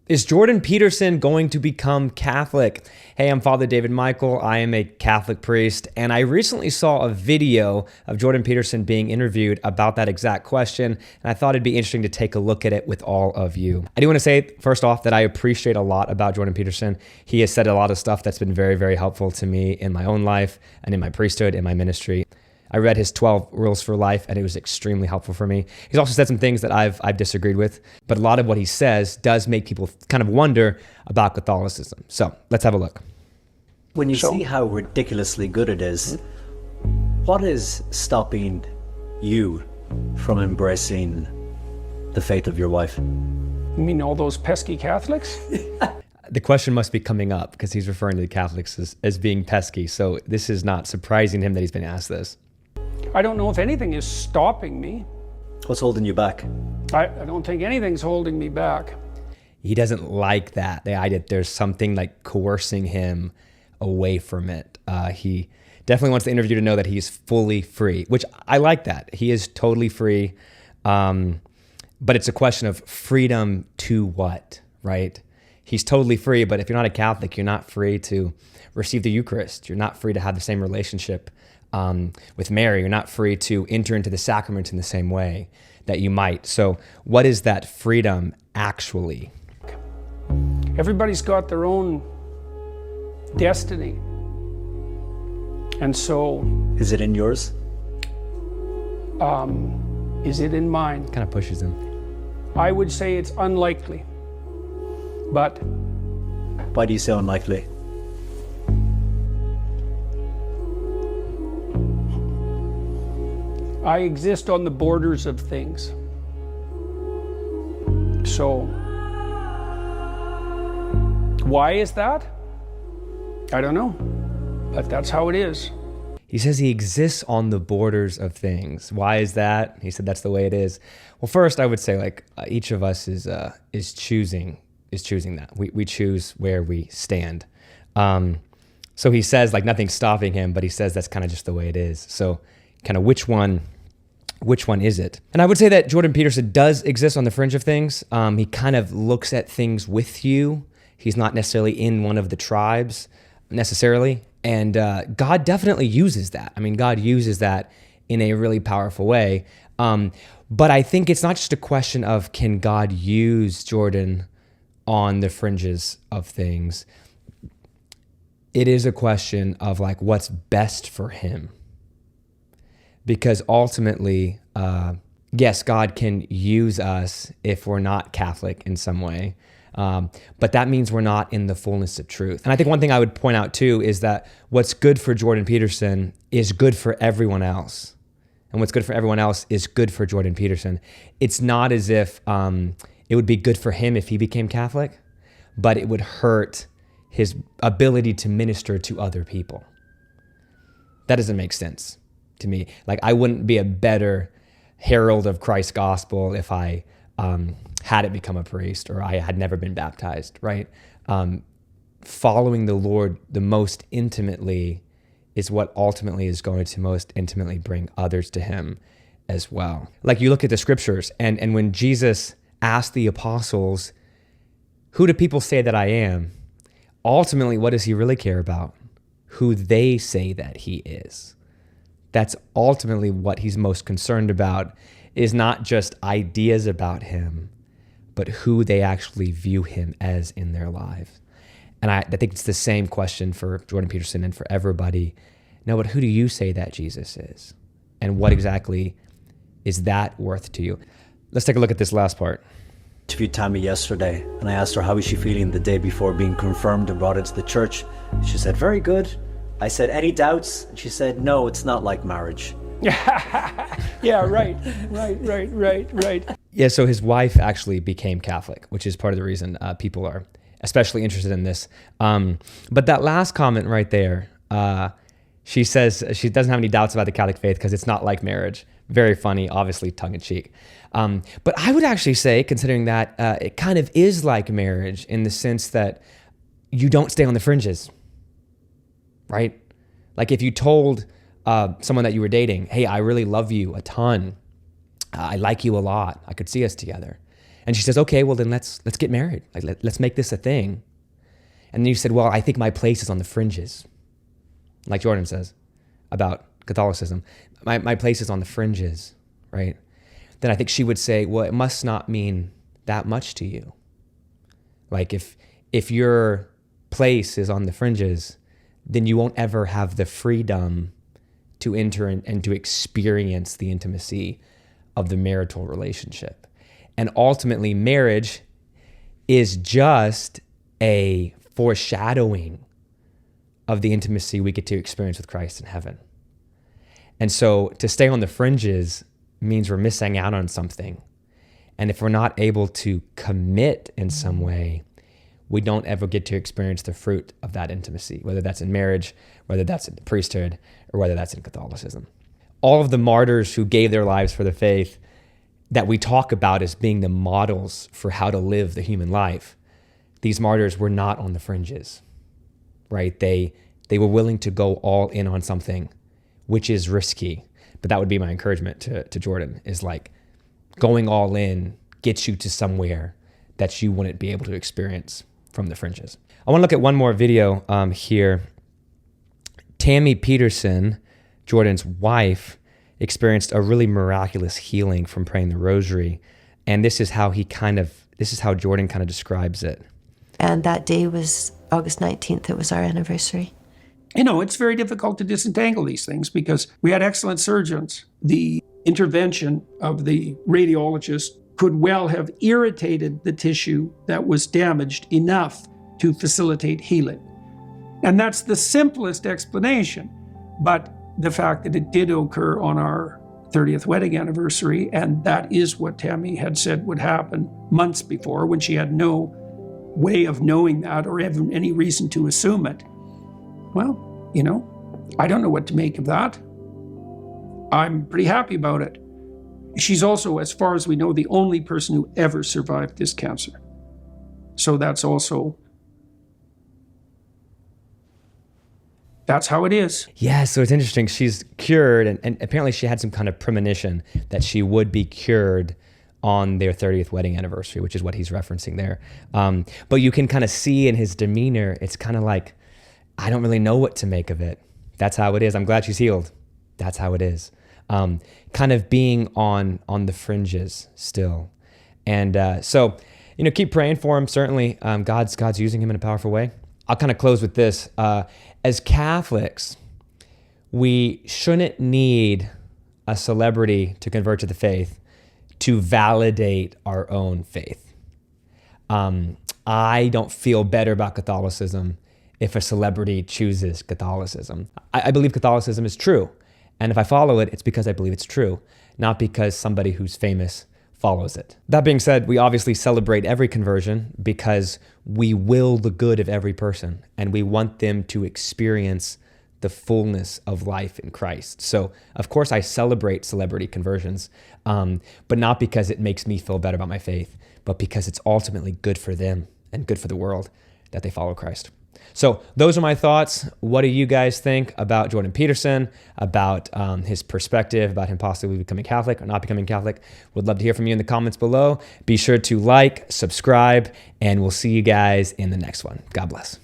Is Jordan Peterson going to become Catholic? Hey, I'm Father David Michael. I am a Catholic priest, and I recently saw a video of Jordan Peterson being interviewed about that exact question, and I thought it'd be interesting to take a look at it with all of you. I do want to say, first off, that I appreciate a lot about Jordan Peterson. He has said a lot of stuff that's been very, very helpful to me in my own life and in my priesthood, in my ministry. I read his 12 Rules for Life, and it was extremely helpful for me. He's also said some things that I've disagreed with, but a lot of what he says does make people kind of wonder about Catholicism. So let's have a look. When you see how ridiculously good it is, what is stopping you from embracing the faith of your wife? You mean all those pesky Catholics? The question must be coming up because he's referring to the Catholics as being pesky. So this is not surprising him that he's been asked this. I don't know if anything is stopping me. What's holding you back? I don't think anything's holding me back. He doesn't like that, the idea that there's something like coercing him away from it. He definitely wants the interviewer to know that he's fully free, which I like that. He is totally free, but it's a question of freedom to what, right? He's totally free, but if you're not a Catholic, you're not free to receive the Eucharist. You're not free to have the same relationship with Mary. You're not free to enter into the sacraments in the same way that you might. So what is that freedom actually? Everybody's got their own destiny. And so... Is it in yours? Is it in mine? Kind of pushes him. I would say it's unlikely. But... Why do you say unlikely? I exist on the borders of things. So, why is that? I don't know, but that's how it is. He says he exists on the borders of things. Why is that? He said that's the way it is. Well, first I would say each of us is choosing that. We choose where we stand. So he says nothing's stopping him, but he says that's kind of just the way it is. So kind of which one is it? And I would say that Jordan Peterson does exist on the fringe of things. He kind of looks at things with you. He's not necessarily in one of the tribes necessarily. And God definitely uses that. I mean, God uses that in a really powerful way. But I think it's not just a question of can God use Jordan on the fringes of things. It is a question of what's best for him. Because ultimately, yes, God can use us if we're not Catholic in some way. But that means we're not in the fullness of truth. And I think one thing I would point out too is that what's good for Jordan Peterson is good for everyone else. And what's good for everyone else is good for Jordan Peterson. It's not as if it would be good for him if he became Catholic, but it would hurt his ability to minister to other people. That doesn't make sense to me. I wouldn't be a better herald of Christ's gospel if I hadn't become a priest or I had never been baptized, right? Following the Lord the most intimately is what ultimately is going to most intimately bring others to him as well. You look at the scriptures and when Jesus asked the apostles, who do people say that I am? Ultimately, what does he really care about? Who they say that he is. That's ultimately what he's most concerned about, is not just ideas about him, but who they actually view him as in their lives. And I think it's the same question for Jordan Peterson and for everybody. No, but who do you say that Jesus is? And what exactly is that worth to you? Let's take a look at this last part. I interviewed Tammy yesterday, and I asked her how was she feeling the day before being confirmed and brought into the church. She said, very good. I said, any doubts? And she said, no, it's not like marriage. Yeah, right. Yeah, so his wife actually became Catholic, which is part of the reason people are especially interested in this. But that last comment right there, she says she doesn't have any doubts about the Catholic faith because it's not like marriage. Very funny, obviously tongue-in-cheek. But I would actually say, considering that it kind of is like marriage in the sense that you don't stay on the fringes, right? If you told someone that you were dating, hey, I really love you a ton. I like you a lot. I could see us together. And she says, okay, well then let's get married. Like let's make this a thing. And then you said, well, I think my place is on the fringes. Like Jordan says about Catholicism. My place is on the fringes, right? Then I think she would say, well, it must not mean that much to you. Like if your place is on the fringes, then you won't ever have the freedom to enter and to experience the intimacy of the marital relationship. And ultimately, marriage is just a foreshadowing of the intimacy we get to experience with Christ in heaven. And so to stay on the fringes means we're missing out on something. And if we're not able to commit in some way, we don't ever get to experience the fruit of that intimacy, whether that's in marriage, whether that's in the priesthood, or whether that's in Catholicism. All of the martyrs who gave their lives for the faith that we talk about as being the models for how to live the human life, these martyrs were not on the fringes, right? They were willing to go all in on something, which is risky. But that would be my encouragement to Jordan, is like going all in gets you to somewhere that you wouldn't be able to experience from the fringes. I want to look at one more video here. Tammy Peterson, Jordan's wife, experienced a really miraculous healing from praying the rosary. And this is how Jordan kind of describes it. And that day was August 19th. It was our anniversary. You know, it's very difficult to disentangle these things because we had excellent surgeons. The intervention of the radiologist could well have irritated the tissue that was damaged enough to facilitate healing. And that's the simplest explanation. But the fact that it did occur on our 30th wedding anniversary, and that is what Tammy had said would happen months before, when she had no way of knowing that or even any reason to assume it. Well, you know, I don't know what to make of that. I'm pretty happy about it. She's also, as far as we know, the only person who ever survived this cancer. So that's how it is. Yeah, so it's interesting. She's cured, and apparently she had some kind of premonition that she would be cured on their 30th wedding anniversary, which is what he's referencing there. But you can kind of see in his demeanor, it's kind of like, I don't really know what to make of it. That's how it is. I'm glad she's healed. That's how it is. Kind of being on the fringes still. And so, you know, keep praying for him. Certainly, God's using him in a powerful way. I'll kind of close with this. As Catholics, we shouldn't need a celebrity to convert to the faith to validate our own faith. I don't feel better about Catholicism if a celebrity chooses Catholicism. I believe Catholicism is true. And if I follow it, it's because I believe it's true, not because somebody who's famous follows it. That being said, we obviously celebrate every conversion because we will the good of every person, and we want them to experience the fullness of life in Christ. So, of course, I celebrate celebrity conversions, but not because it makes me feel better about my faith, but because it's ultimately good for them and good for the world that they follow Christ. So those are my thoughts. What do you guys think about Jordan Peterson, about his perspective, about him possibly becoming Catholic or not becoming Catholic? Would love to hear from you in the comments below. Be sure to like, subscribe, and we'll see you guys in the next one. God bless.